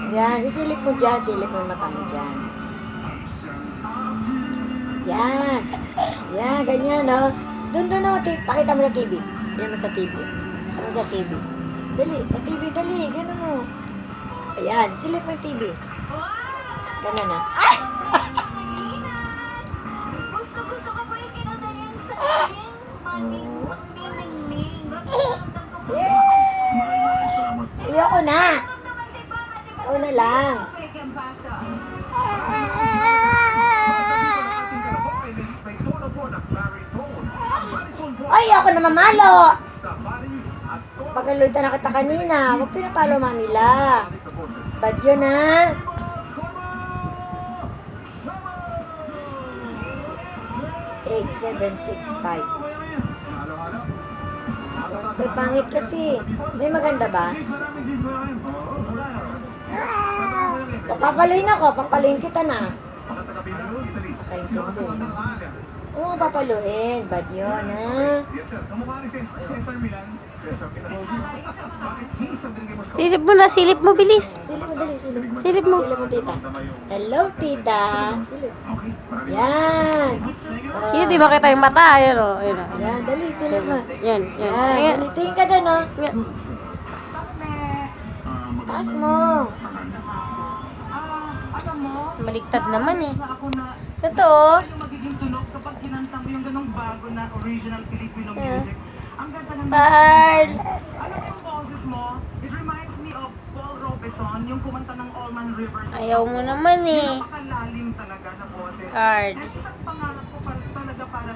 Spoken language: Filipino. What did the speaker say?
Yan, sisilip mo dyan. Silip mo yung mata mo dyan. Yan. Yan, ganyan, no? Doon naman, pakita mo sa TV. Yan mo sa TV. Ano sa TV? Dali, sa TV, dali. Gano'n mo. Ayan, silip mo yung TV. Gano'n na. Ay! Gusto ko po yung kinanta niyan sa akin. Maning, Ayoko na. Ako na lang. Ay, ako na mamalo. Pagalutan na kita kanina. Huwag pinapalo, Mamila. Bad yun, ha? Eight, 7, 6, 5. Eh, pangit kasi. May maganda ba? Papaluin ako. Papaluin kita na. Nakaintindi. Oo, papaluin. Bad yun, ha? Silip mo na, silip mo, bilis. Silip mo, dali. Silip mo. Silip mo. Silip mo, tita. Hello, tita. Silip. Yan. Sino di ba kita yung mata? Ayun o. Ayun o. Yan, dali. Silip mo. Yan, yan. Yan, Ayan. ganitin ka doon, oh. Yan. Taas mo. Baliktad naman eh. Totoo. Yung magiging tunog kapag kinanta mo yung ganong bago na original Filipino music. Ang ganda ng Hard. alam mo yung boses mo, it reminds me of Paul Robeson, yung kumanta ng Allman Rivers. Ayaw mo naman eh. Napakalalim talaga na boses. Hard. At isang pangarap ko talaga para